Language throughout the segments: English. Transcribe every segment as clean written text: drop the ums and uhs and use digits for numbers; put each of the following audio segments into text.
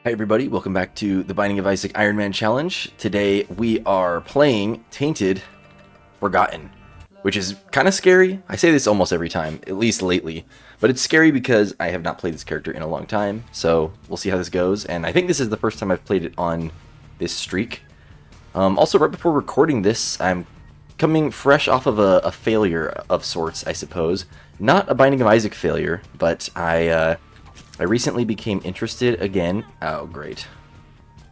Hi everybody, welcome back to the Binding of Isaac Ironman Challenge. Today we are playing Tainted Forgotten, which is kind of scary. I say this almost every time, at least lately, but it's scary because I have not played this character in a long time, so we'll see how this goes, and I think this is the first time I've played it on this streak. Also, right before recording this, I'm coming fresh off of a failure of sorts, I suppose. Not a Binding of Isaac failure, but I recently became interested again, oh great,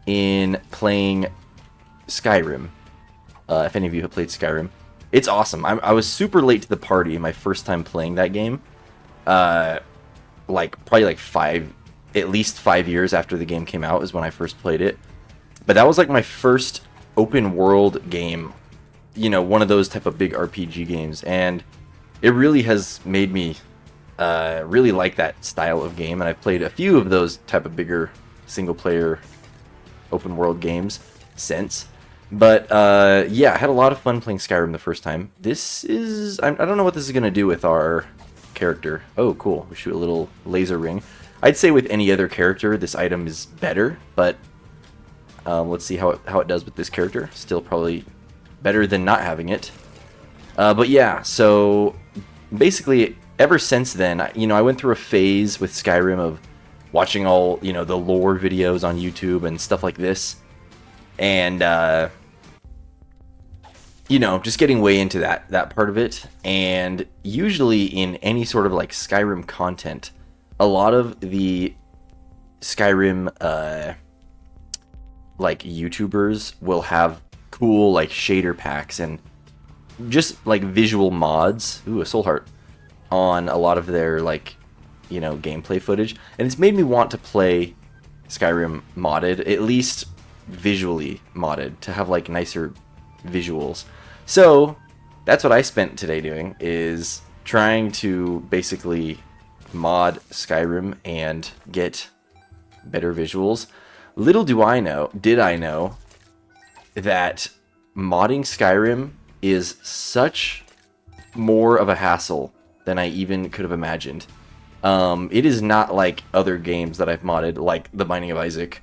in playing Skyrim. If any of you have played Skyrim, it's awesome. I was super late to the party my first time playing that game. Probably at least 5 years after the game came out is when I first played it. But that was like my first open world game, you know, one of those type of big RPG games, and it really has made me really like that style of game, and I've played a few of those type of bigger single-player open-world games since. But yeah, I had a lot of fun playing Skyrim the first time. This is... I don't know what this is going to do with our character. Oh, cool. We shoot a little laser ring. I'd say with any other character, this item is better, but let's see how it does with this character. Still probably better than not having it. But yeah, so basically... ever since then, you know, I went through a phase with Skyrim of watching all, you know, the lore videos on YouTube and stuff like this. And, you know, just getting way into that part of it. And usually in any sort of, like, Skyrim content, a lot of the Skyrim, like, YouTubers will have cool, like, shader packs and just, like, visual mods. Ooh, a soul heart. On a lot of their, like, you know, gameplay footage, and it's made me want to play Skyrim modded, at least visually modded, to have like nicer visuals. So that's what I spent today doing, is trying to basically mod Skyrim and get better visuals. Little did I know that modding Skyrim is such more of a hassle than I even could have imagined. It is not like other games that I've modded, like The Binding of Isaac.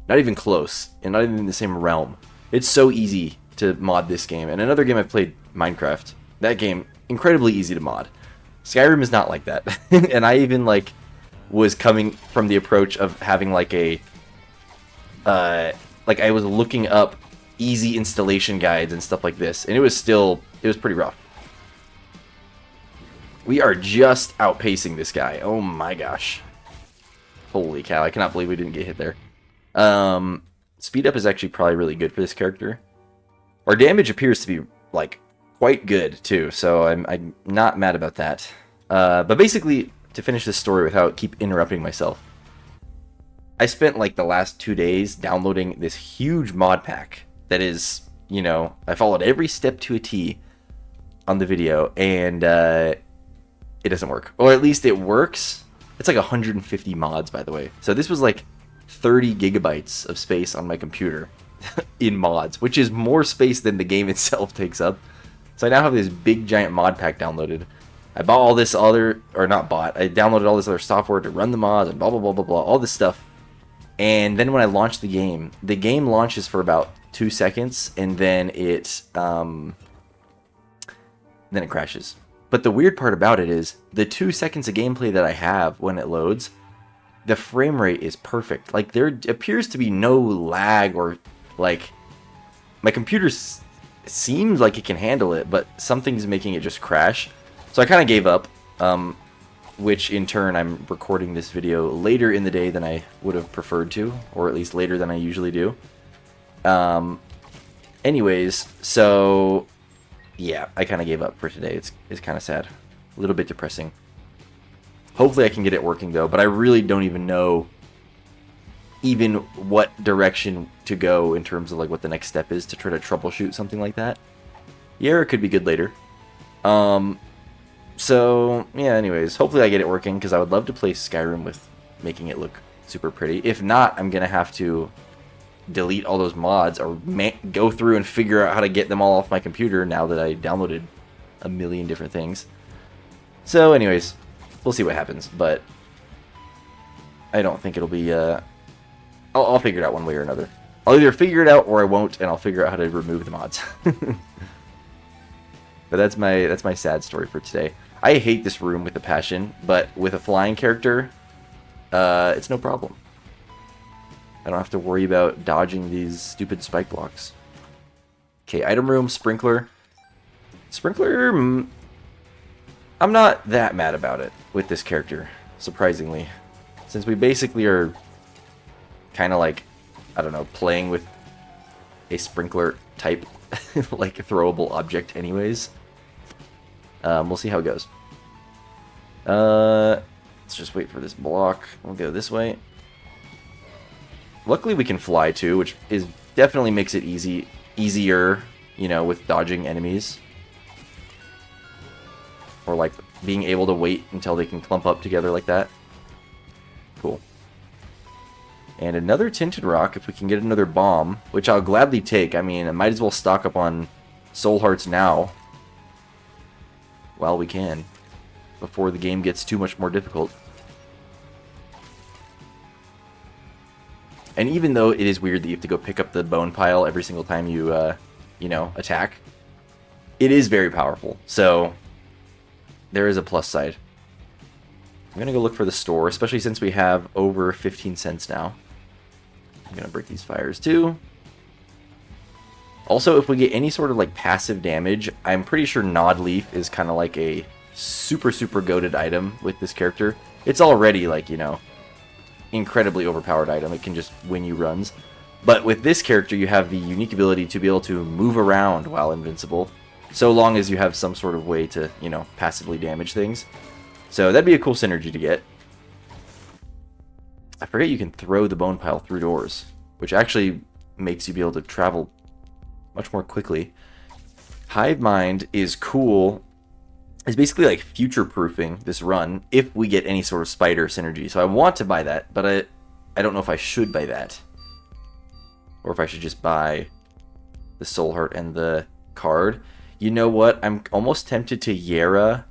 Not even close, and not even in the same realm. It's so easy to mod this game. And another game I've played, Minecraft. That game, incredibly easy to mod. Skyrim is not like that. And I even, like, was coming from the approach of having, like, a... like, I was looking up easy installation guides and stuff like this, and it was pretty rough. We are just outpacing this guy. Oh my gosh. Holy cow, I cannot believe we didn't get hit there. Speed up is actually probably really good for this character. Our damage appears to be, like, quite good, too, so I'm not mad about that. But basically, to finish this story without keep interrupting myself, I spent, like, the last 2 days downloading this huge mod pack that is, you know, I followed every step to a T on the video, and, it doesn't work. Or at least it works. It's like 150 mods, by the way. So this was like 30 gigabytes of space on my computer in mods, which is more space than the game itself takes up. So I now have this big giant mod pack downloaded. I bought all this other, or not bought, I downloaded all this other software to run the mods and blah, blah, blah, blah, blah, all this stuff. And then when I launched the game launches for about 2 seconds, and then it crashes. But the weird part about it is, the 2 seconds of gameplay that I have when it loads, the frame rate is perfect. Like, there appears to be no lag, or, like, my computer seems like it can handle it, but something's making it just crash. So I kind of gave up, which in turn I'm recording this video later in the day than I would have preferred to, or at least later than I usually do. Anyways, so... yeah, I kind of gave up for today. It's kind of sad. A little bit depressing. Hopefully I can get it working, though, but I really don't even know even what direction to go in terms of, like, what the next step is to try to troubleshoot something like that. Yeah, it could be good later. So, yeah, anyways, hopefully I get it working, because I would love to play Skyrim with making it look super pretty. If not, I'm going to have to delete all those mods, or go through and figure out how to get them all off my computer now that I downloaded a million different things. So anyways, we'll see what happens, but I don't think it'll be a I'll figure it out one way or another. I'll either figure it out or I won't, and I'll figure out how to remove the mods. But that's my sad story for today. I hate this room with a passion, but with a flying character, it's no problem. I don't have to worry about dodging these stupid spike blocks. Okay, item room, sprinkler. Sprinkler, I'm not that mad about it with this character, surprisingly. Since we basically are kind of like, I don't know, playing with a sprinkler type, like a throwable object anyways. We'll see how it goes. Let's just wait for this block. We'll go this way. Luckily we can fly too, which is definitely makes it easier, you know, with dodging enemies. Or like being able to wait until they can clump up together like that. Cool. And another tinted rock, if we can get another bomb, which I'll gladly take. I mean, I might as well stock up on soul hearts now. While we can. Before the game gets too much more difficult. And even though it is weird that you have to go pick up the bone pile every single time you, you know, attack, it is very powerful. So, there is a plus side. I'm going to go look for the store, especially since we have over 15 cents now. I'm going to break these fires too. Also, if we get any sort of like passive damage, I'm pretty sure Nod Leaf is kind of like a super goated item with this character. It's already like, you know, incredibly overpowered item. It can just win you runs. But with this character, you have the unique ability to be able to move around while invincible. So long as you have some sort of way to, you know, passively damage things. So that'd be a cool synergy to get. I forget you can throw the bone pile through doors, which actually makes you be able to travel much more quickly. Hive Mind is cool. It's basically like future-proofing this run if we get any sort of spider synergy. So I want to buy that, but I don't know if I should buy that. Or if I should just buy the Soul Heart and the card. You know what? I'm almost tempted to Yera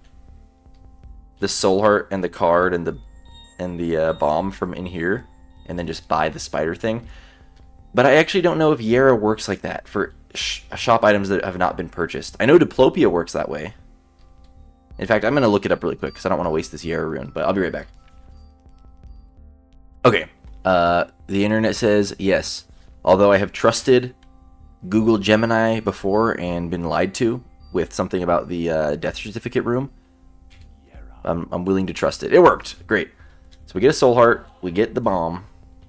the Soul Heart and the card and the bomb from in here, and then just buy the spider thing. But I actually don't know if Yera works like that for shop items that have not been purchased. I know Diplopia works that way. In fact, I'm going to look it up really quick because I don't want to waste this Yera rune, but I'll be right back. Okay. The internet says yes. Although I have trusted Google Gemini before and been lied to with something about the death certificate room, I'm willing to trust it. It worked. Great. So we get a soul heart. We get the bomb.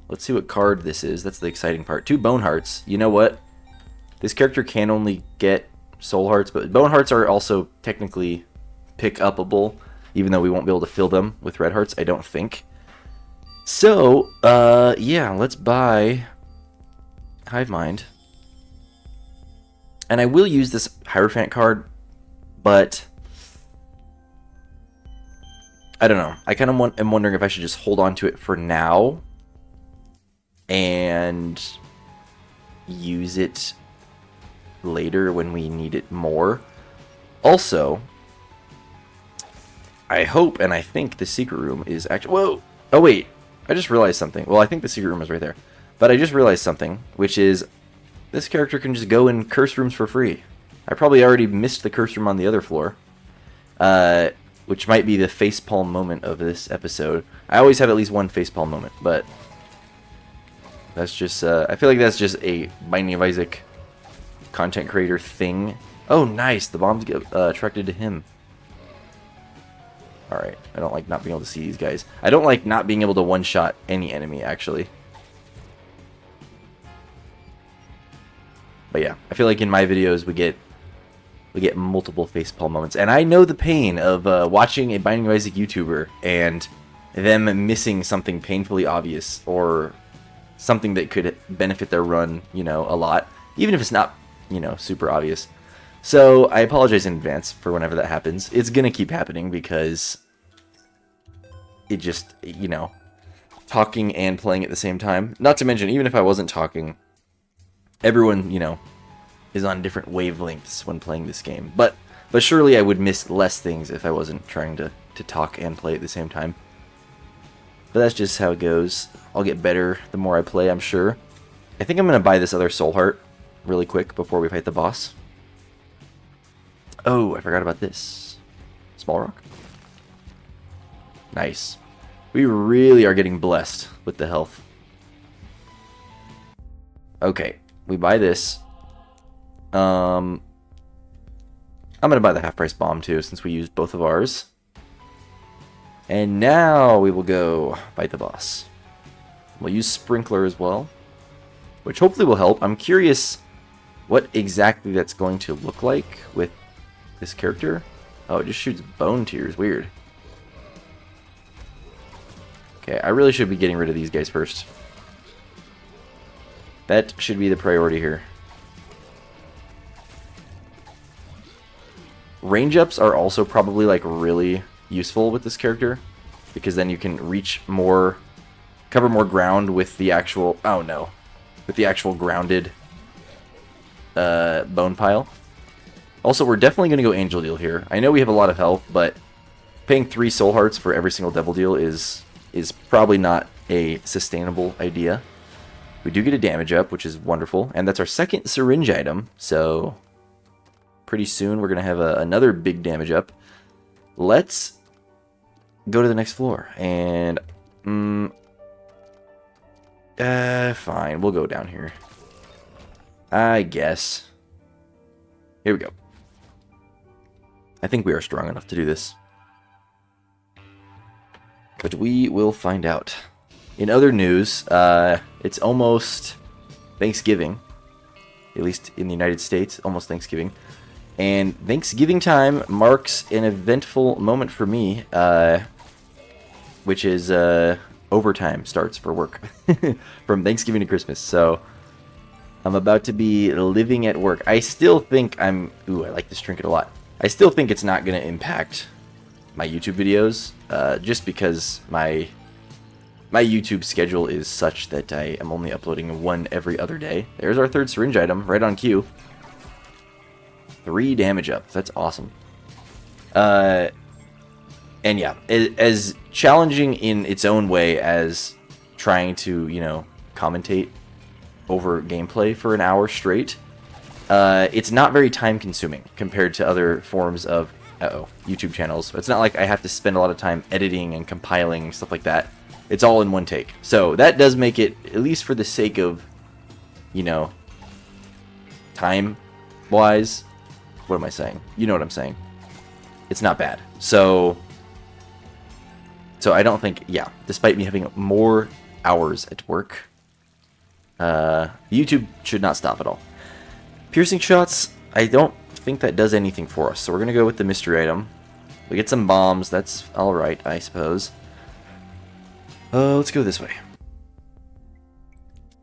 Let's see what card this is. That's the exciting part. 2 bone hearts. You know what? This character can only get soul hearts, but bone hearts are also technically pick-upable, even though we won't be able to fill them with red hearts, I don't think. So, yeah, let's buy Hive Mind. And I will use this Hierophant card, but I don't know. I kind of am wondering if I should just hold on to it for now and use it later when we need it more. Also, I hope and I think the secret room is actually... Whoa! Oh, wait. I just realized something. Well, I think the secret room is right there. But I just realized something, which is this character can just go in curse rooms for free. I probably already missed the curse room on the other floor. Which might be the facepalm moment of this episode. I always have at least one facepalm moment, but that's just, I feel like that's just a Binding of Isaac content creator thing. Oh, nice! The bombs get attracted to him. Alright, I don't like not being able to see these guys. I don't like not being able to one-shot any enemy, actually. But yeah, I feel like in my videos we get multiple facepalm moments. And I know the pain of watching a Binding of Isaac YouTuber and them missing something painfully obvious or something that could benefit their run, you know, a lot. Even if it's not, you know, super obvious. So I apologize in advance for whenever that happens. It's going to keep happening because it just, you know, talking and playing at the same time. Not to mention, even if I wasn't talking, everyone, you know, is on different wavelengths when playing this game. But surely I would miss less things if I wasn't trying to talk and play at the same time. But that's just how it goes. I'll get better the more I play, I'm sure. I think I'm going to buy this other soul heart really quick before we fight the boss. Oh, I forgot about this. Small rock. Nice. We really are getting blessed with the health. Okay, we buy this. I'm going to buy the half-price bomb too, since we used both of ours. And now we will go fight the boss. We'll use Sprinkler as well, which hopefully will help. I'm curious what exactly that's going to look like with this character. Oh, it just shoots bone tears. Weird. Okay, I really should be getting rid of these guys first. That should be the priority here. Range ups are also probably like really useful with this character, because then you can reach more, cover more ground with the actual, oh no, with the actual grounded bone pile. Also, we're definitely going to go Angel Deal here. I know we have a lot of health, but paying 3 soul hearts for every single Devil Deal is probably not a sustainable idea. We do get a damage up, which is wonderful, and that's our second syringe item, so pretty soon we're going to have another big damage up. Let's go to the next floor, and fine, we'll go down here, I guess. Here we go. I think we are strong enough to do this, but we will find out. In other news, it's almost Thanksgiving, at least in the United States, almost Thanksgiving. And Thanksgiving time marks an eventful moment for me, which is overtime starts for work from Thanksgiving to Christmas. So I'm about to be living at work. I still think I like this trinket a lot. I still think it's not going to impact my YouTube videos, just because my YouTube schedule is such that I am only uploading one every other day. There's our third syringe item, right on cue. 3 damage up. That's awesome. And yeah, as challenging in its own way as trying to, commentate over gameplay for an hour straight, it's not very time consuming compared to other forms of YouTube channels. It's not like I have to spend a lot of time editing and compiling, stuff like that. It's all in one take. So that does make it, at least for the sake of, time-wise, what am I saying? You know what I'm saying. It's not bad. So I don't think, yeah, despite me having more hours at work, YouTube should not stop at all. Piercing shots, I don't think that does anything for us. So we're going to go with the mystery item. We get some bombs. That's alright, I suppose. Let's go this way.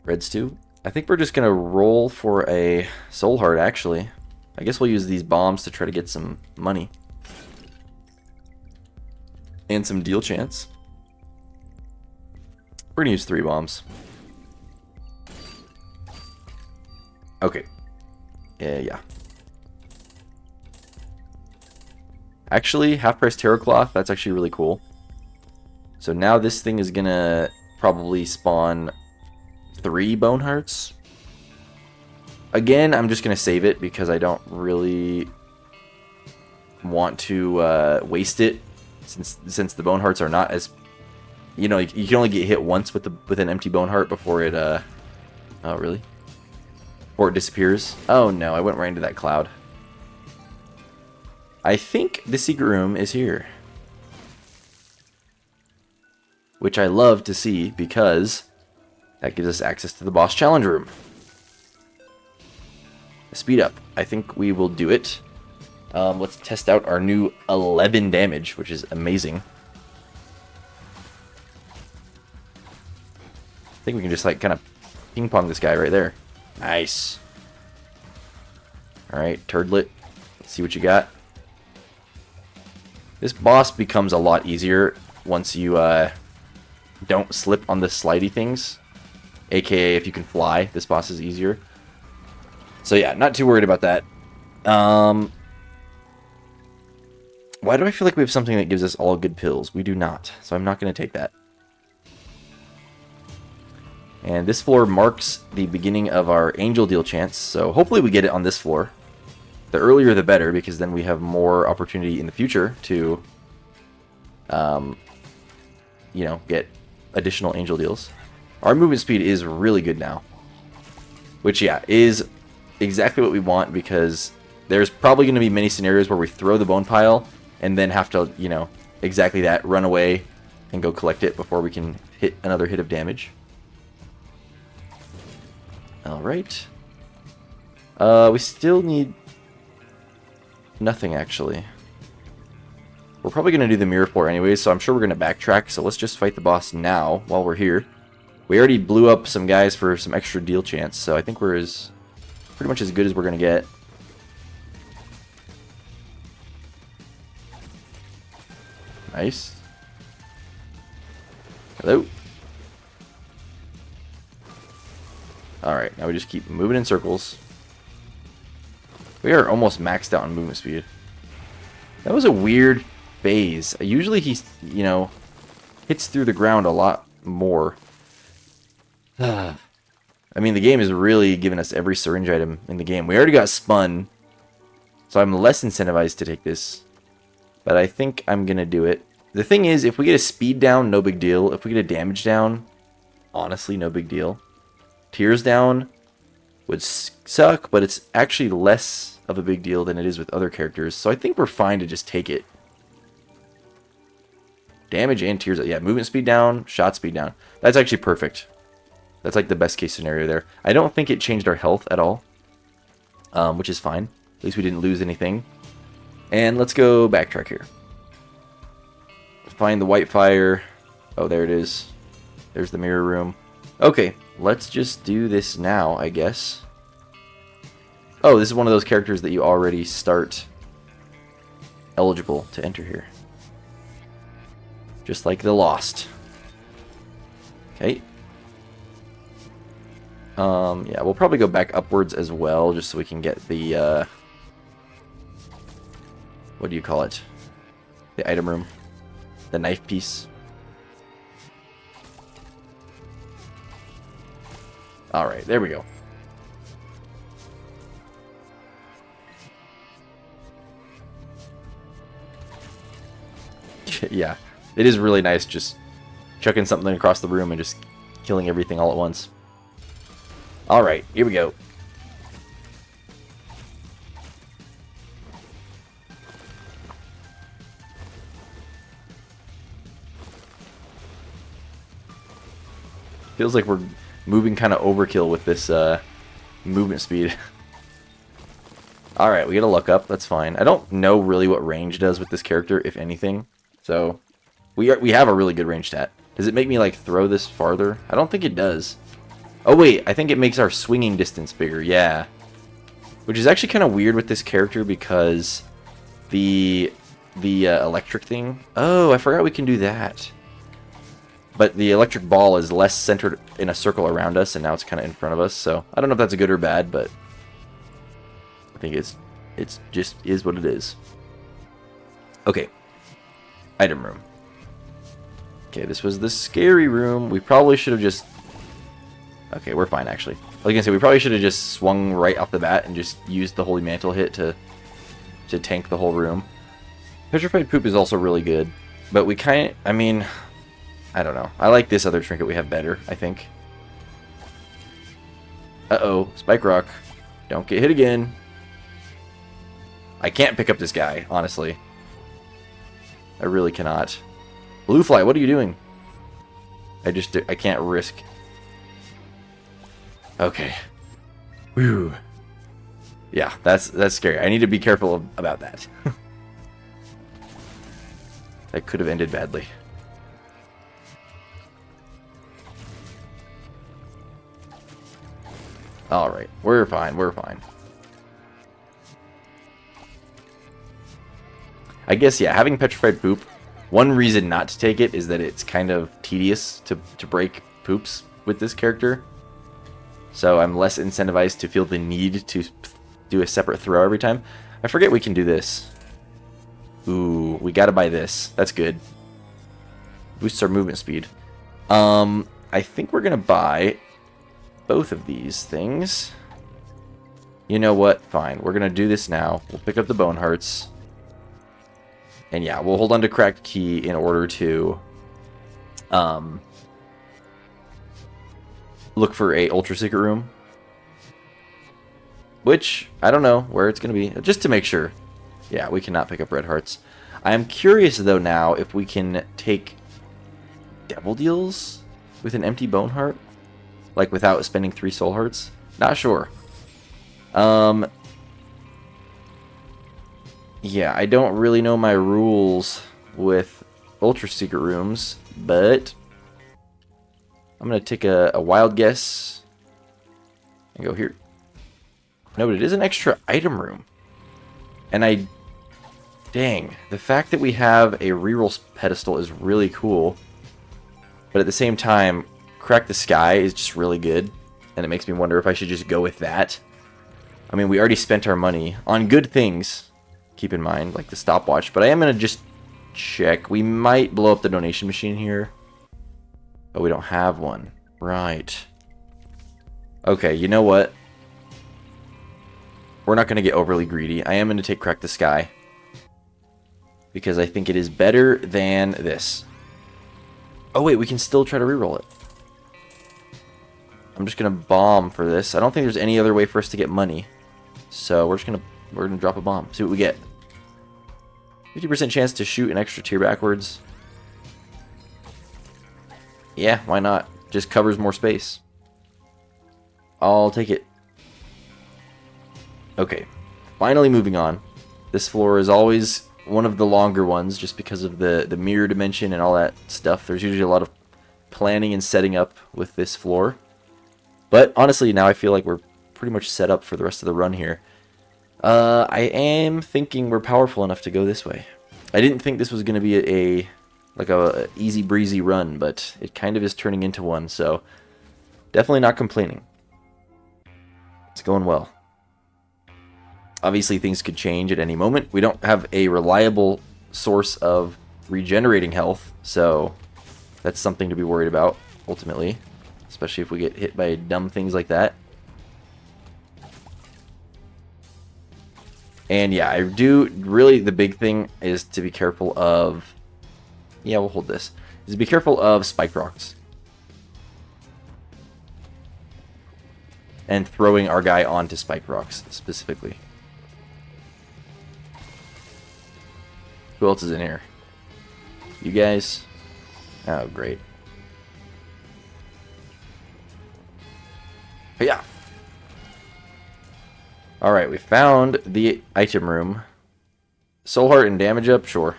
Red stew. I think we're just going to roll for a soul heart, actually. I guess we'll use these bombs to try to get some money. And some deal chance. We're going to use 3 bombs. Okay. Yeah. Actually, half-price tarot cloth, that's actually really cool. So now this thing is going to probably spawn 3 bone hearts. Again, I'm just going to save it because I don't really want to waste it, since the bone hearts are not as, you can only get hit once with an empty bone heart before it oh really? Before it disappears. Oh no, I went right into that cloud. I think the secret room is here, which I love to see because that gives us access to the boss challenge room. Speed up. I think we will do it. Let's test out our new 11 damage, which is amazing. I think we can just kind of ping pong this guy right there. Nice. Alright, Turdlet. Let's see what you got. This boss becomes a lot easier once you don't slip on the slidey things. AKA if you can fly, this boss is easier. So yeah, not too worried about that. Why do I feel like we have something that gives us all good pills? We do not, so I'm not going to take that. And this floor marks the beginning of our angel deal chance, so hopefully we get it on this floor. The earlier the better, because then we have more opportunity in the future to, you know, get additional angel deals. Our movement speed is really good now. Which, yeah, is exactly what we want, because there's probably going to be many scenarios where we throw the bone pile and then have to, you know, exactly that, run away and go collect it before we can hit another hit of damage. Alright. We still need nothing, actually. We're probably going to do the mirror floor anyways, so I'm sure we're going to backtrack, so let's just fight the boss now while we're here. We already blew up some guys for some extra deal chance, so I think we're pretty much as good as we're going to get. Nice. Hello. Alright, now we just keep moving in circles. We are almost maxed out on movement speed. That was a weird phase. Usually he, you know, hits through the ground a lot more. I mean, the game is really giving us every syringe item in the game. We already got spun, so I'm less incentivized to take this. But I think I'm going to do it. The thing is, if we get a speed down, no big deal. If we get a damage down, honestly, no big deal. Tears down would suck, but it's actually less of a big deal than it is with other characters. So I think we're fine to just take it. Damage and tears. Yeah, movement speed down, shot speed down. That's actually perfect. That's like the best case scenario there. I don't think it changed our health at all, which is fine. At least we didn't lose anything. And let's go backtrack here. Find the white fire. Oh, there it is. There's the mirror room. Okay, let's just do this now, I guess. Oh, this is one of those characters that you already start eligible to enter here. Just like the Lost. Okay. Yeah, we'll probably go back upwards as well, just so we can get the, what do you call it? The item room. The knife piece. Alright, there we go. Yeah, it is really nice just chucking something across the room and just killing everything all at once. Alright, here we go. Feels like we're moving kind of overkill with this movement speed. Alright, we get a luck up. That's fine. I don't know really what range does with this character, if anything. So, we have a really good range stat. Does it make me, like, throw this farther? I don't think it does. Oh, wait. I think it makes our swinging distance bigger. Yeah. Which is actually kind of weird with this character because the electric thing... Oh, I forgot we can do that. But the electric ball is less centered in a circle around us, and now it's kind of in front of us. So, I don't know if that's good or bad, but I think it's just is what it is. Okay. Item room. Okay, this was the scary room. We probably should have just... Okay, we're fine, actually. I was gonna say, we probably should have just swung right off the bat and just used the Holy Mantle hit to tank the whole room. Petrified Poop is also really good, but we kind of... I mean, I don't know. I like this other trinket we have better, I think. Uh-oh, Spike Rock. Don't get hit again. I can't pick up this guy, honestly. I really cannot. Blue Fly, what are you doing? I can't risk. Okay. Whew. Yeah, that's scary. I need to be careful about that. That could have ended badly. Alright, we're fine, we're fine. I guess, yeah, having Petrified Poop, one reason not to take it is that it's kind of tedious to break poops with this character. So I'm less incentivized to feel the need to do a separate throw every time. I forget we can do this. Ooh, we gotta buy this. That's good. Boosts our movement speed. I think we're gonna buy both of these things. You know what? Fine. We're going to do this now. We'll pick up the bone hearts. And yeah, we'll hold on to cracked key in order to look for a ultra secret room. Which, I don't know where it's going to be. Just to make sure. Yeah, we cannot pick up red hearts. I am curious, though, now if we can take devil deals with an empty bone heart. Like, without spending 3 soul hearts. Not sure. Yeah, I don't really know my rules with ultra secret rooms, but I'm going to take a wild guess and go here. No, but it is an extra item room. And dang, the fact that we have a reroll pedestal is really cool. But at the same time, Crack the Sky is just really good. And it makes me wonder if I should just go with that. I mean, we already spent our money on good things, keep in mind, like the stopwatch. But I am going to just check. We might blow up the donation machine here. But we don't have one. Right. Okay, you know what? We're not going to get overly greedy. I am going to take Crack the Sky. Because I think it is better than this. Oh wait, we can still try to reroll it. I'm just going to bomb for this. I don't think there's any other way for us to get money. So we're gonna drop a bomb. See what we get. 50% chance to shoot an extra tier backwards. Yeah, why not? Just covers more space. I'll take it. Okay, finally moving on. This floor is always one of the longer ones just because of the mirror dimension and all that stuff. There's usually a lot of planning and setting up with this floor. But honestly, now I feel like we're pretty much set up for the rest of the run here. I am thinking we're powerful enough to go this way. I didn't think this was going to be a easy breezy run, but it kind of is turning into one, so definitely not complaining. It's going well. Obviously, things could change at any moment. We don't have a reliable source of regenerating health, so that's something to be worried about, ultimately. Especially if we get hit by dumb things like that. And yeah, really the big thing is to be careful of, yeah, we'll hold this, is to be careful of spike rocks. And throwing our guy onto spike rocks, specifically. Who else is in here? You guys? Oh, great. But yeah. Alright, we found the item room. Soul heart and damage up? Sure.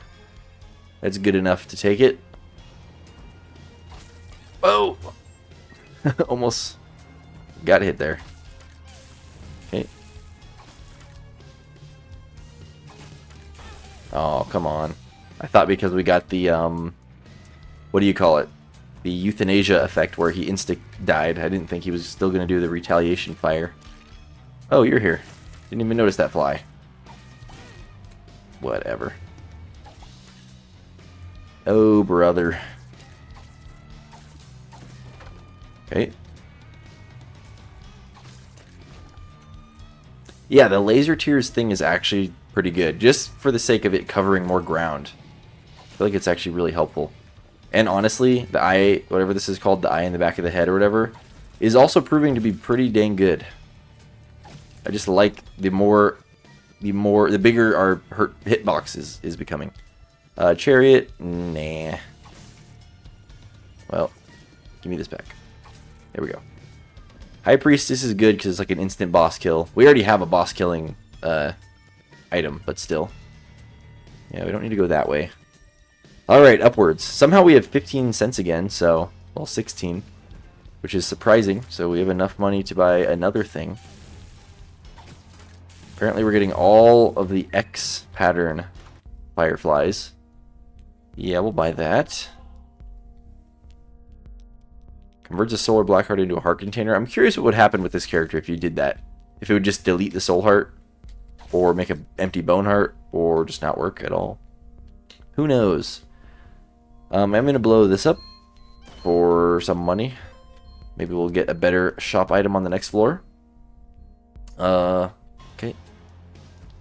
That's good enough to take it. Oh! Almost got hit there. Okay. Oh, come on. I thought because we got the, what do you call it? The euthanasia effect where he insta-died. I didn't think he was still going to do the retaliation fire. Oh, you're here. Didn't even notice that fly. Whatever. Oh, brother. Okay. Yeah, the laser tears thing is actually pretty good. Just for the sake of it covering more ground. I feel like it's actually really helpful. And honestly, the eye, whatever this is called, the eye in the back of the head or whatever, is also proving to be pretty dang good. I just like the bigger our hitbox is becoming. Chariot, nah. Well, give me this back. There we go. High Priestess is good because it's like an instant boss kill. We already have a boss killing item, but still. Yeah, we don't need to go that way. Alright, upwards. Somehow we have 15 cents again, so, well, 16. Which is surprising, so we have enough money to buy another thing. Apparently we're getting all of the X pattern fireflies. Yeah, we'll buy that. Converts a solar black heart into a heart container. I'm curious what would happen with this character if you did that. If it would just delete the soul heart, or make an empty bone heart, or just not work at all. Who knows? I'm going to blow this up for some money. Maybe we'll get a better shop item on the next floor. Okay.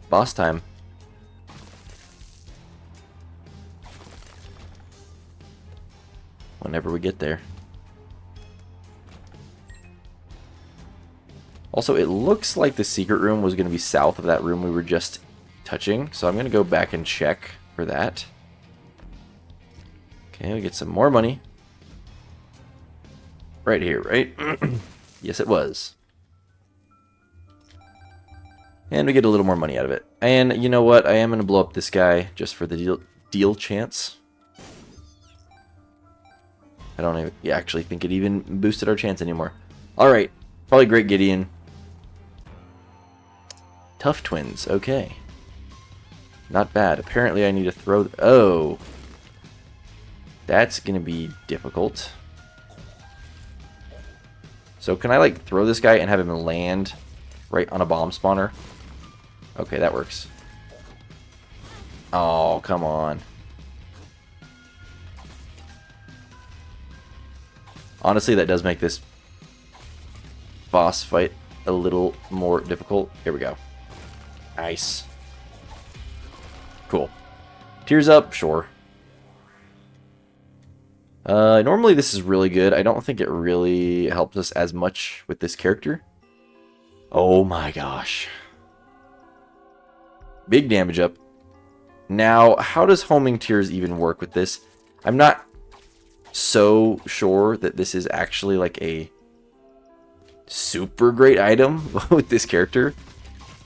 Boss time. Whenever we get there. Also, it looks like the secret room was going to be south of that room we were just touching. So I'm going to go back and check for that. Okay, we get some more money. Right here, right? Yes, it was. And we get a little more money out of it. And you know what? I am going to blow up this guy just for the deal chance. I don't actually think it even boosted our chance anymore. Alright. Probably Great Gideon. Tough Twins. Okay. Not bad. Apparently I need to throw... Oh. That's going to be difficult. So can I, like, throw this guy and have him land right on a bomb spawner? Okay, that works. Oh, come on. Honestly, that does make this boss fight a little more difficult. Here we go. Nice. Cool. Tears up, sure. Normally this is really good. I don't think it really helps us as much with this character. Oh my gosh. Big damage up. Now, how does homing tears even work with this? I'm not so sure that this is actually like a super great item with this character.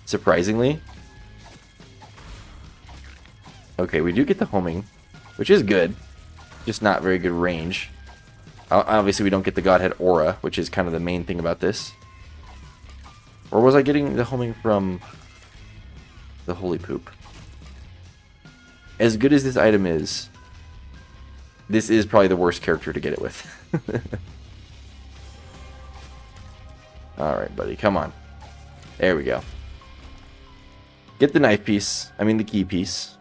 Surprisingly. Okay, we do get the homing, which is good. Just not very good range. Obviously, we don't get the Godhead Aura, which is kind of the main thing about this. Or was I getting the homing from the Holy Poop? As good as this item is, this is probably the worst character to get it with. Alright, buddy, come on. There we go. Get the knife piece. I mean the key piece.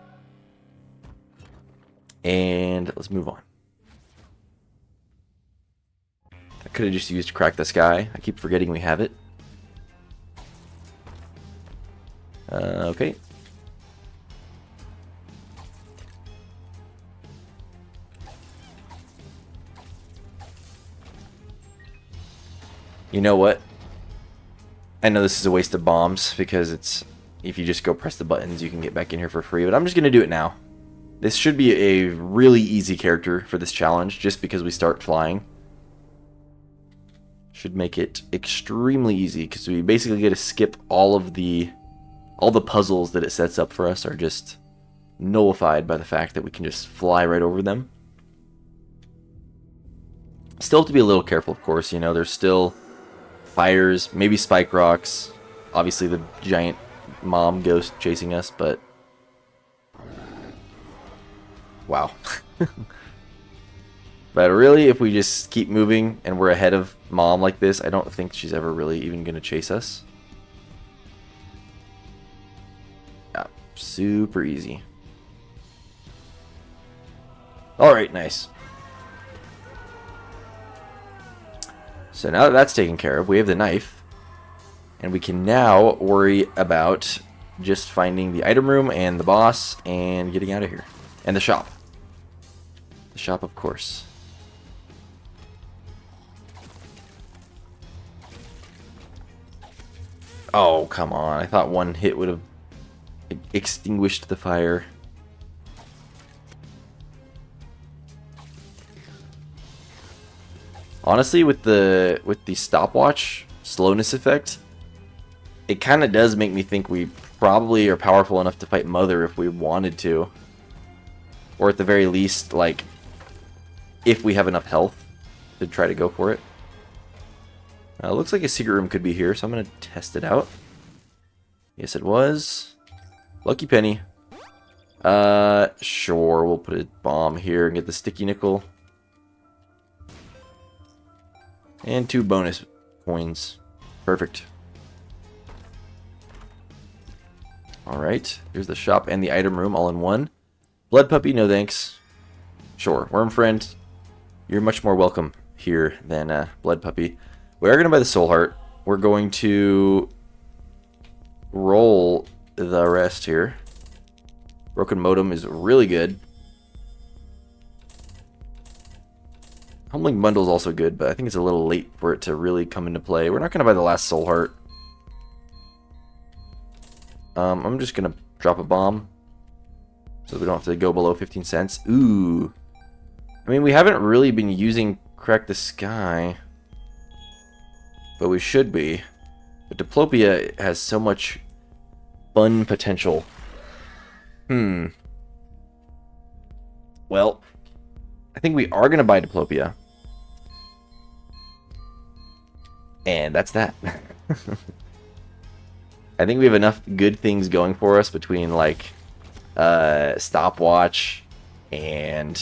And let's move on. I could have just used Crack the Sky. I keep forgetting we have it. Okay. You know what? I know this is a waste of bombs because it's... If you just go press the buttons, you can get back in here for free. But I'm just going to do it now. This should be a really easy character for this challenge, just because we start flying. Should make it extremely easy, because we basically get to skip all the puzzles that it sets up for us are just nullified by the fact that we can just fly right over them. Still have to be a little careful, of course. You know, there's still fires, maybe spike rocks, obviously the giant mom ghost chasing us, but wow. But really, if we just keep moving and we're ahead of mom like this, I don't think she's ever really even going to chase us. Yeah, super easy. Alright, nice. So now that that's taken care of, we have the knife. And we can now worry about just finding the item room and the boss and getting out of here. And the shop. The shop, of course. Oh, come on. I thought one hit would have extinguished the fire. Honestly, with the stopwatch slowness effect, it kind of does make me think we probably are powerful enough to fight Mother if we wanted to. Or at the very least, like, if we have enough health to try to go for it. Looks like a secret room could be here, so I'm going to test it out. Yes, it was. Lucky penny. Sure, we'll put a bomb here and get the sticky nickel. And 2 bonus coins. Perfect. Alright, here's the shop and the item room all in one. Blood puppy, no thanks. Sure, worm friend, you're much more welcome here than Blood Puppy. We are going to buy the Soul Heart. We're going to roll the rest here. Broken Modem is really good. Humbling Bundle is also good, but I think it's a little late for it to really come into play. We're not going to buy the last Soul Heart. I'm just going to drop a bomb so we don't have to go below 15 cents. Ooh. I mean, we haven't really been using Crack the Sky, but we should be. But Diplopia has so much fun potential. Well, I think we are going to buy Diplopia. And that's that. I think we have enough good things going for us between, like, Stopwatch and...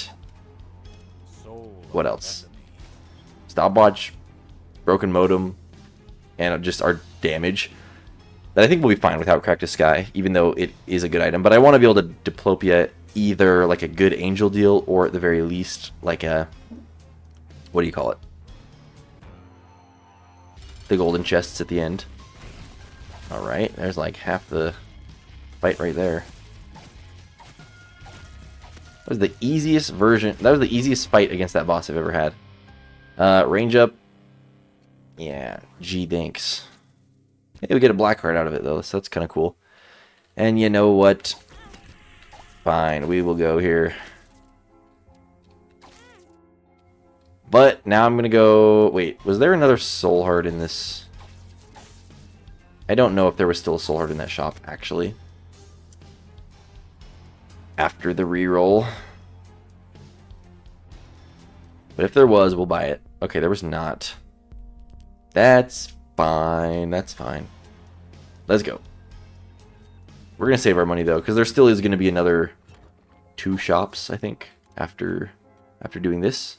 what else? Stopwatch, Broken Modem, and just our damage. That I think we'll be fine without Crack the Sky, even though it is a good item. But I want to be able to Diplopia either like a good angel deal, or at the very least, like a... what do you call it? The golden chests at the end. Alright, there's like half the fight right there. That was the easiest version. That was the easiest fight against that boss I've ever had. Range up. Yeah, G thanks. Hey, we get a black card out of it though, so that's kind of cool. And you know what? Fine, we will go here. But now I'm gonna go... wait, was there another Soul Heart in this? I don't know if there was still a Soul Heart in that shop, actually. After the reroll. But if there was, we'll buy it. Okay, there was not. That's fine. That's fine. Let's go. We're going to save our money, though, because there still is going to be another 2 shops, I think, after doing this.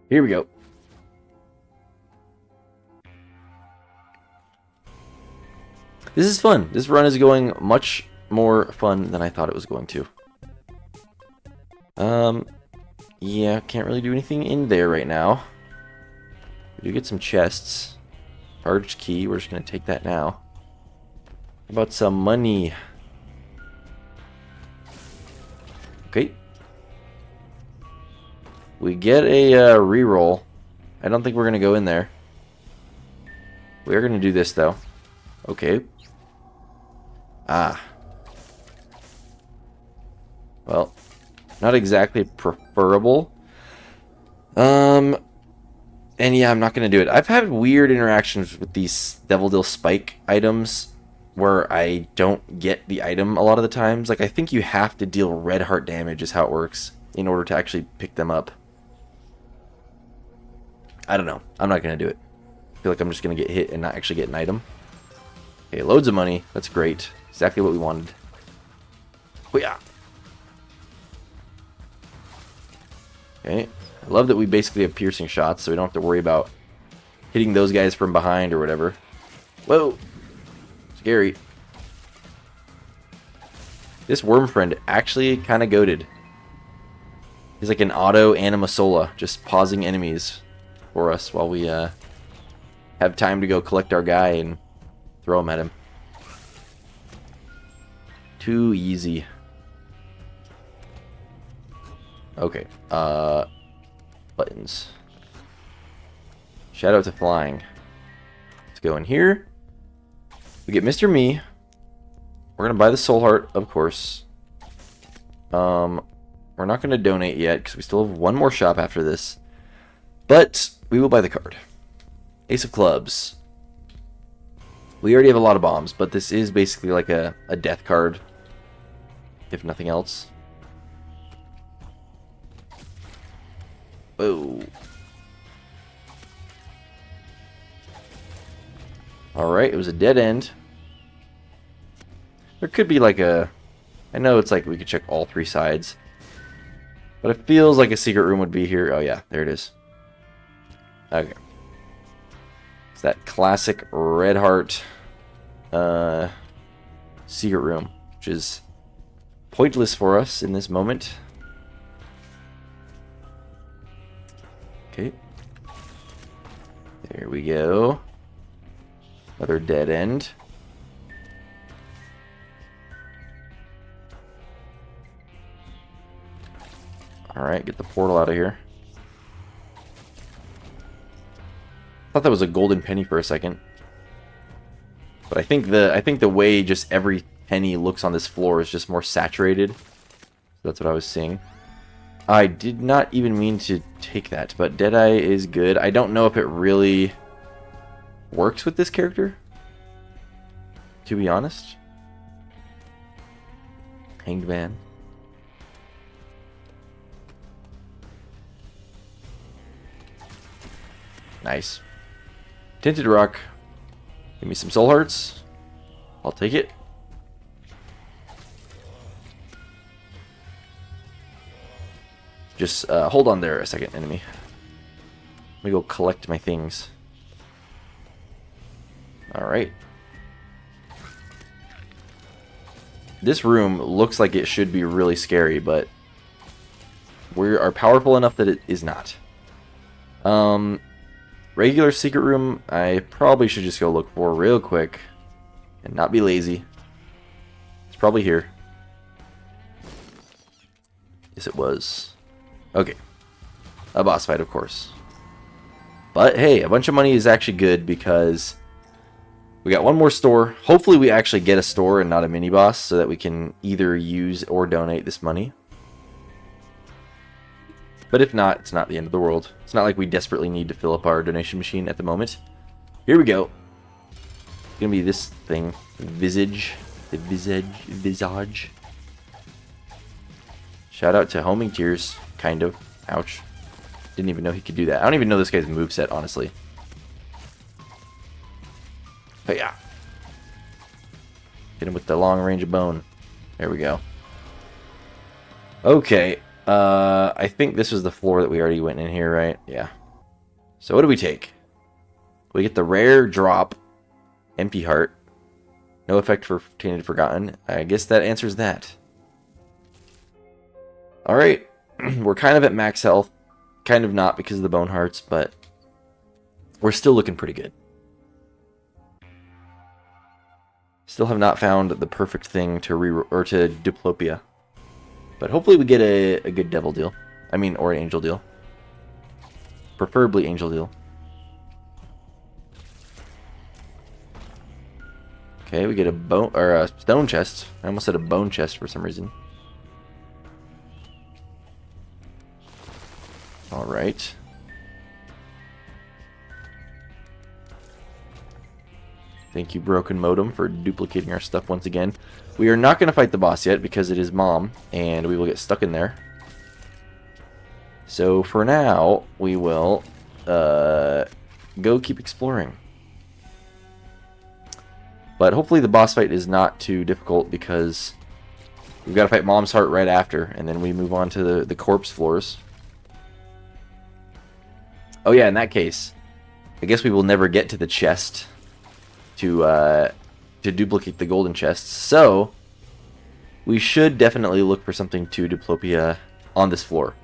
Here we go. This is fun. This run is going much more fun than I thought it was going to. Yeah, can't really do anything in there right now. We do get some chests. Charged key, we're just going to take that now. How about some money? Okay. We get a reroll. I don't think we're going to go in there. We are going to do this, though. Okay. Ah. Well, not exactly preferable. And yeah, I'm not going to do it. I've had weird interactions with these Devil Deal Spike items where I don't get the item a lot of the times. Like, I think you have to deal red heart damage is how it works in order to actually pick them up. I don't know. I'm not going to do it. I feel like I'm just going to get hit and not actually get an item. Okay, loads of money. That's great. Exactly what we wanted. Oh, yeah. Okay. I love that we basically have piercing shots, so we don't have to worry about hitting those guys from behind or whatever. Whoa! Scary. This worm friend actually kind of goated. He's like an auto Animasola, just pausing enemies for us while we have time to go collect our guy and throw him at him. Too easy. Okay. Buttons. Shout out to flying. Let's go in here. We get Mr. Me. We're gonna buy the Soul Heart, of course. We're not gonna donate yet because we still have one more shop after this. But we will buy the card. Ace of Clubs. We already have a lot of bombs, but this is basically like a death card, if nothing else. Whoa. Alright, it was a dead end. There could be like a... I know it's like we could check all 3 sides. But it feels like a secret room would be here. Oh yeah, there it is. Okay. It's that classic red heart secret room, which is pointless for us in this moment. Okay. There we go. Another dead end. Alright, get the portal out of here. Thought that was a golden penny for a second. But I think the way just every penny looks on this floor is just more saturated. That's what I was seeing. I did not even mean to take that, but Deadeye is good. I don't know if it really works with this character, to be honest. Hanged Man. Nice. Tinted Rock. Give me some soul hearts. I'll take it. Just hold on there a second, enemy. Let me go collect my things. Alright. This room looks like it should be really scary, but we are powerful enough that it is not. Regular secret room, I probably should just go look for real quick and not be lazy. It's probably here. Yes, it was. Okay. A boss fight, of course. But hey, a bunch of money is actually good because we got one more store. Hopefully we actually get a store and not a mini boss so that we can either use or donate this money. But if not, it's not the end of the world. It's not like we desperately need to fill up our donation machine at the moment. Here we go. It's gonna be this thing. Visage. The visage. Shout out to Homing Tears. Kind of. Ouch. Didn't even know he could do that. I don't even know this guy's moveset, honestly. But yeah. Hit him with the long range of bone. There we go. Okay. I think this was the floor that we already went in here, right? Yeah. So what do we take? We get the rare drop. Empty heart. No effect for Tainted Forgotten. I guess that answers that. Alright. We're kind of at max health. Kind of not because of the bone hearts, but we're still looking pretty good. Still have not found the perfect thing to to Diplopia. But hopefully we get a good devil deal. I mean, or an angel deal. Preferably angel deal. Okay, we get a bone or a stone chest. I almost said a bone chest for some reason. All right. Thank you, Broken Modem, for duplicating our stuff once again. We are not going to fight the boss yet because it is Mom, and we will get stuck in there. So for now, we will go keep exploring. But hopefully the boss fight is not too difficult because we've got to fight Mom's Heart right after, and then we move on to the corpse floors. Oh yeah, in that case, I guess we will never get to the chest to duplicate the golden chests. So we should definitely look for something to Diplopia on this floor.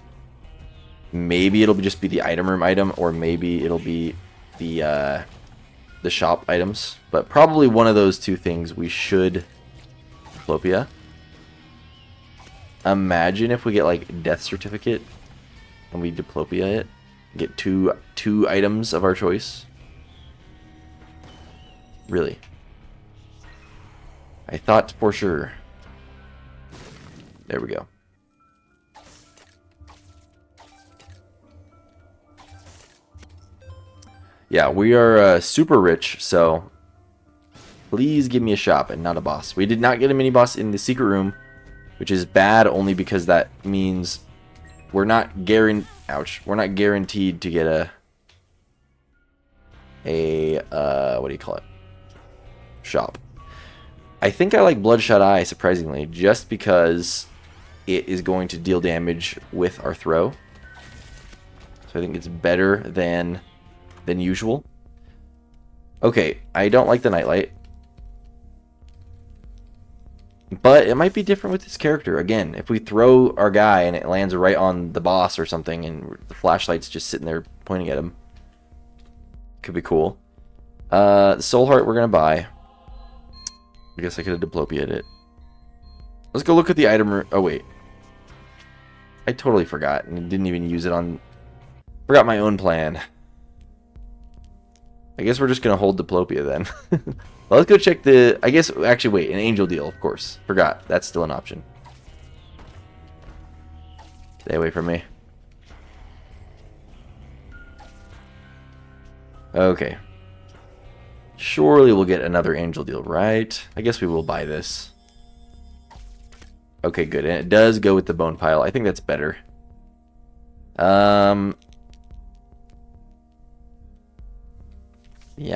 Maybe it'll just be the item room item, or maybe it'll be the shop items. But probably one of those two things we should Diplopia. Imagine if we get like Death Certificate and we Diplopia it. Get two items of our choice. Really. I thought for sure. There we go. Yeah, we are super rich, so please give me a shop and not a boss. We did not get a mini boss in the secret room, which is bad only because that means we're not guaranteed. Ouch! We're not guaranteed to get a what do you call it? Shop. I think I like Bloodshot Eye, surprisingly, just because it is going to deal damage with our throw. So I think it's better than usual. Okay, I don't like the Nightlight. But it might be different with this character. Again, if we throw our guy and it lands right on the boss or something and the flashlight's just sitting there pointing at him, Could be cool. The Soul Heart we're going to buy. I guess I could have Diplopia'd it. Let's go look at the item room. Oh, wait. I totally forgot and didn't even use it on... Forgot my own plan. I guess we're just going to hold Diplopia then. Well, let's go check the... I guess... Actually, wait. An Angel Deal, of course. Forgot. That's still an option. Stay away from me. Okay. Surely we'll get another Angel Deal, right? I guess we will buy this. Okay, good. And it does go with the Bone Pile. I think that's better. Yeah,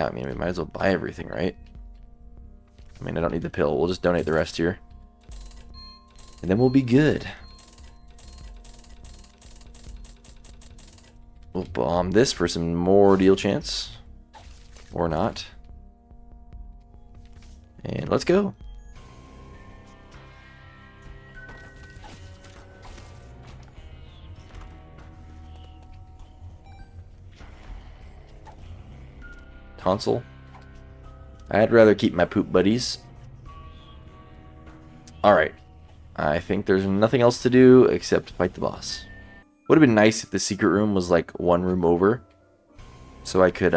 I mean, we might as well buy everything, right? I mean, I don't need the pill. We'll just donate the rest here. And then we'll be good. We'll bomb this for some more deal chance. Or not. And let's go. Tonsil. I'd rather keep my poop buddies. Alright. I think there's nothing else to do except fight the boss. Would have been nice if the secret room was like one room over. So I could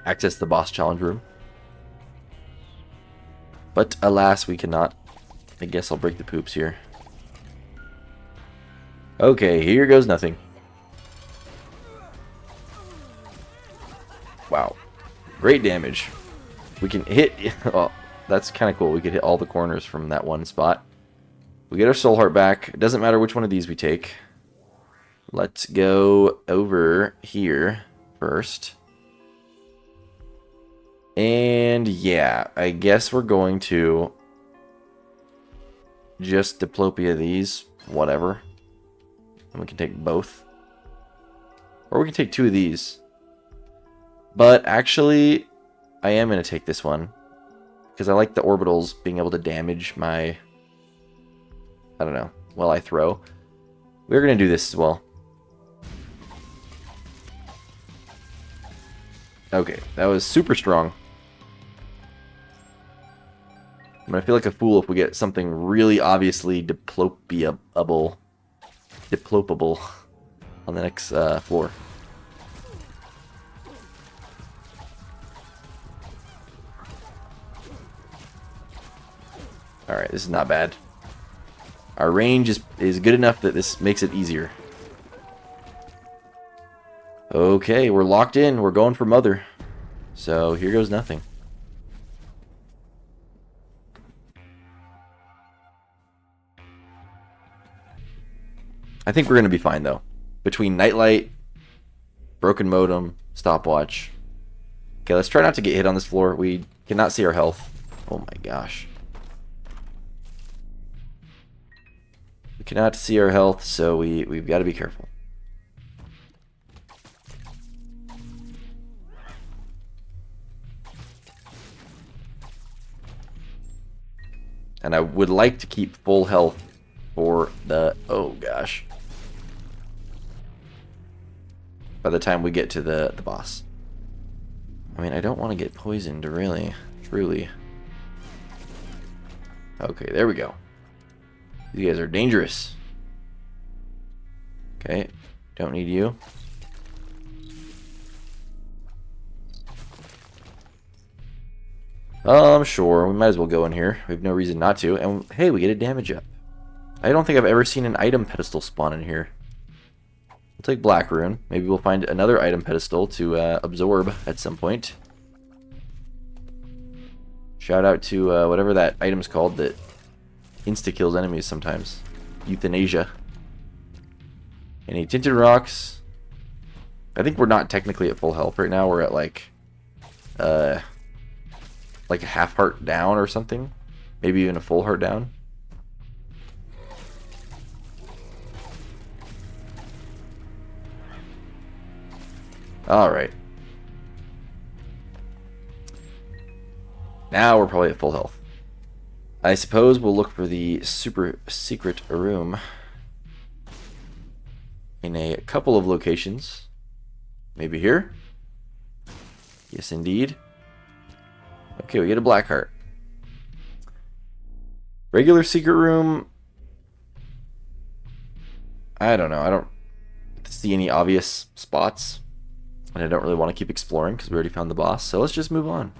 access the boss challenge room. But alas, we cannot. I guess I'll break the poops here. Okay, here goes nothing. Wow. Great damage. We can hit... Oh, that's kind of cool. We could hit all the corners from that one spot. We get our Soul Heart back. It doesn't matter which one of these we take. Let's go over here first. And yeah, I guess we're going to just Diplopia these. Whatever. And we can take both. Or we can take two of these. But actually, I am going to take this one. Because I like the orbitals being able to damage my... I don't know. While I throw. We're going to do this as well. Okay, that was super strong. I'm going to feel like a fool if we get something really obviously diplopable on the next floor. Alright, this is not bad. Our range is good enough that this makes it easier. Okay, we're locked in. We're going for Mother. So here goes nothing. I think we're going to be fine, though. Between Nightlight, Broken Modem, Stopwatch. Okay, let's try not to get hit on this floor. We cannot see our health. Oh my gosh. We cannot see our health, so we've got to be careful. And I would like to keep full health for the... Oh, gosh. By the time we get to the boss. I mean, I don't want to get poisoned, really. Truly. Okay, there we go. These guys are dangerous. Okay, don't need you. Sure, we might as well go in here. We have no reason not to. And hey, we get a damage up. I don't think I've ever seen an item pedestal spawn in here. We'll take Black Rune. Maybe we'll find another item pedestal to absorb at some point. Shout out to whatever that item's called that insta-kills enemies sometimes. Euthanasia. Any tinted rocks? I think we're not technically at full health right now. We're at like a half heart down or something. Maybe even a full heart down. Alright. Now we're probably at full health. I suppose we'll look for the super secret room in a couple of locations. Maybe here? Yes, indeed. Okay, we get a black heart. Regular secret room. I don't know. I don't see any obvious spots. And I don't really want to keep exploring because we already found the boss. So let's just move on.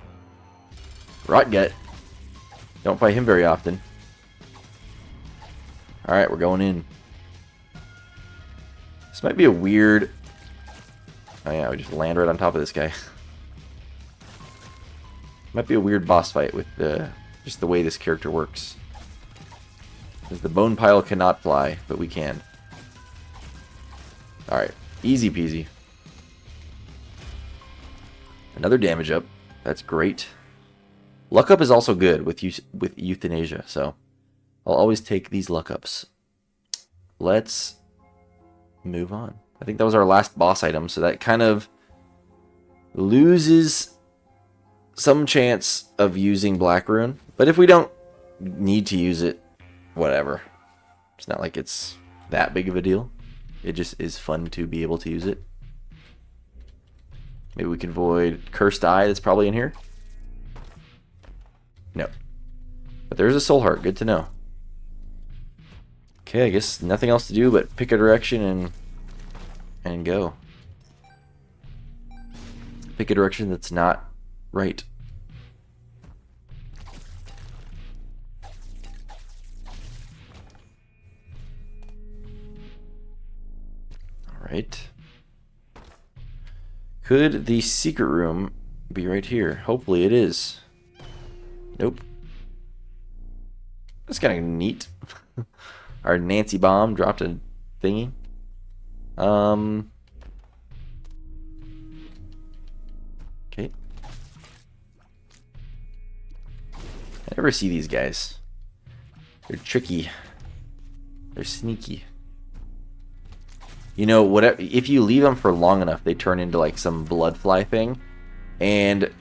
Rotgut. Don't fight him very often. Alright, we're going in. This might be a weird... Oh yeah, we just land right on top of this guy. Might be a weird boss fight with just the way this character works. Because the bone pile cannot fly, but we can. Alright, easy peasy. Another damage up. That's great. Luck up is also good with euthanasia, so I'll always take these luck ups. Let's move on. I think that was our last boss item, so that kind of loses some chance of using Black Rune. But if we don't need to use it, whatever. It's not like it's that big of a deal. It just is fun to be able to use it. Maybe we can avoid Cursed Eye that's probably in here. No. But there's a soul heart. Good to know. Okay, I guess nothing else to do but pick a direction and go. Pick a direction that's not right. Alright. Could the secret room be right here? Hopefully it is. Nope. That's kind of neat. Our Nancy bomb dropped a thingy. Okay. I never see these guys. They're tricky. They're sneaky. You know, whatever. If you leave them for long enough, they turn into like some blood fly thing. And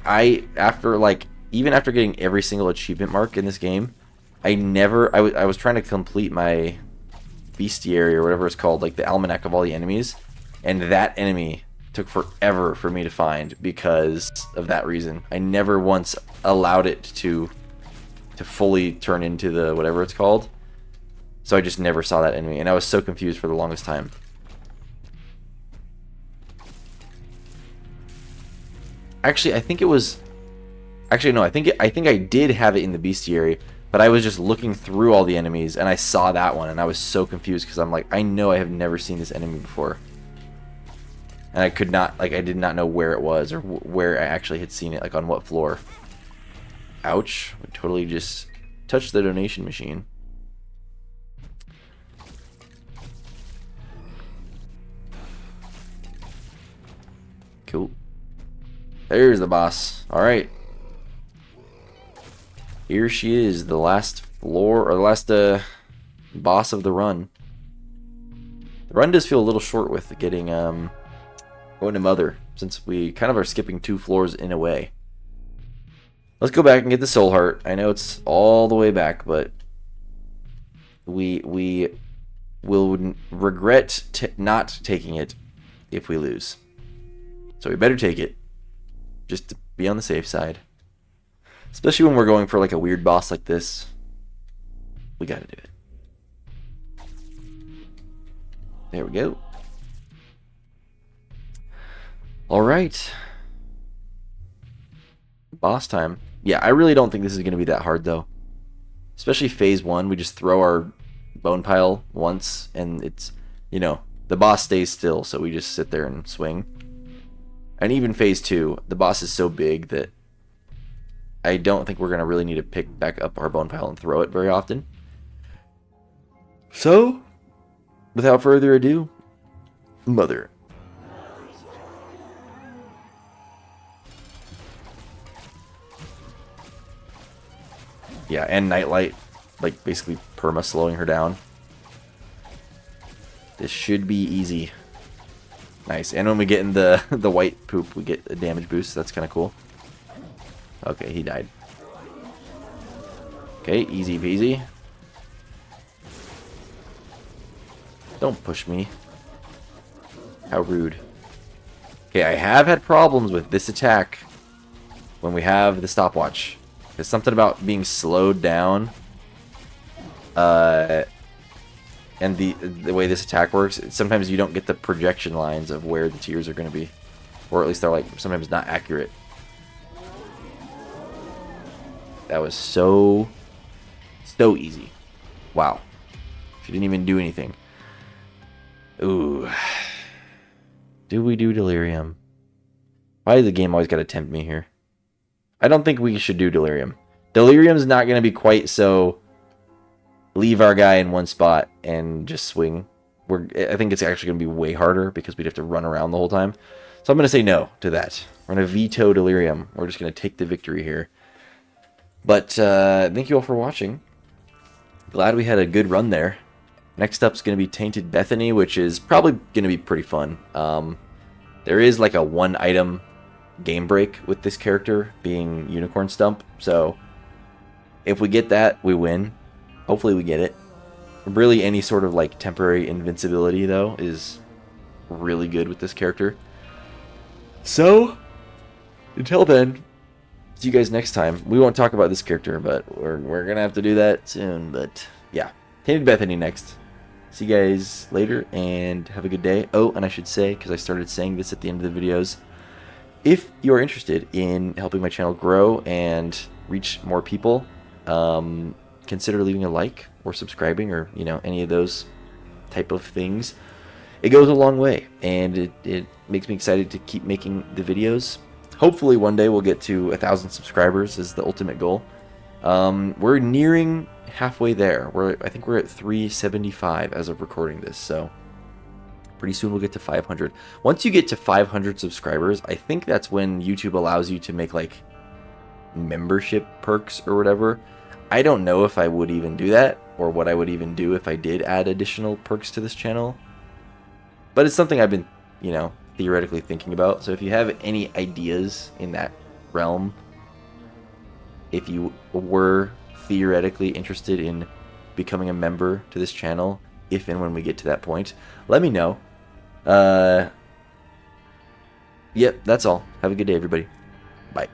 even after getting every single achievement mark in this game, I was trying to complete my bestiary or whatever it's called, like the almanac of all the enemies, and that enemy took forever for me to find because of that reason. I never once allowed it to fully turn into the whatever it's called. So I just never saw that enemy, and I was so confused for the longest time. Actually, I think it was... Actually, no, I think I did have it in the bestiary, but I was just looking through all the enemies, and I saw that one, and I was so confused, because I'm like, I know I have never seen this enemy before. And I could not, like, I did not know where it was, or where I actually had seen it, like, on what floor. Ouch. I totally just touched the donation machine. Cool. There's the boss. Alright. Here she is, the last floor, or the last boss of the run. The run does feel a little short with getting going to Mother, since we kind of are skipping 2 floors in a way. Let's go back and get the soul heart. I know it's all the way back, but we will regret not taking it if we lose. So we better take it, just to be on the safe side. Especially when we're going for like a weird boss like this. We gotta do it. There we go. Alright. Boss time. Yeah, I really don't think this is gonna be that hard though. Especially phase 1, we just throw our bone pile once and it's, you know, the boss stays still, so we just sit there and swing. And even phase 2, the boss is so big that I don't think we're going to really need to pick back up our bone pile and throw it very often. So, without further ado, Mother. Yeah, and Nightlight, like basically perma slowing her down. This should be easy. Nice. And when we get in the white poop, we get a damage boost. That's kind of cool. Okay, he died. Okay, easy peasy. Don't push me. How rude. Okay, I have had problems with this attack when we have the stopwatch. There's something about being slowed down. And the way this attack works, sometimes you don't get the projection lines of where the tiers are going to be. Or at least they're like sometimes not accurate. That was so easy. Wow. She didn't even do anything. Ooh. Do we do Delirium? Why does the game always got to tempt me here? I don't think we should do Delirium. Delirium's not going to be quite so leave our guy in one spot and just swing. I think it's actually going to be way harder because we'd have to run around the whole time. So I'm going to say no to that. We're going to veto Delirium. We're just going to take the victory here. But thank you all for watching. Glad we had a good run there. Next up is going to be Tainted Bethany, which is probably going to be pretty fun. There is like a one item game break with this character being Unicorn Stump. So if we get that, we win. Hopefully we get it. Really any sort of like temporary invincibility though is really good with this character. So until then, see you guys next time. We won't talk about this character, but we're gonna have to do that soon. But yeah, Tainted Bethany next. See you guys later and have a good day. Oh, and I should say, because I started saying this at the end of the videos, if you're interested in helping my channel grow and reach more people, consider leaving a like or subscribing or, you know, any of those type of things. It goes a long way, and it makes me excited to keep making the videos. Hopefully one day we'll get to 1,000 subscribers is the ultimate goal. We're nearing halfway there. I think we're at 375 as of recording this, so pretty soon we'll get to 500. Once you get to 500 subscribers, I think that's when YouTube allows you to make like membership perks or whatever. I don't know if I would even do that or what I would even do if I did add additional perks to this channel. But it's something I've been, you know, theoretically thinking about. So if you have any ideas in that realm, if you were theoretically interested in becoming a member to this channel, if and when we get to that point, let me know. Yep, that's all. Have a good day, everybody. Bye.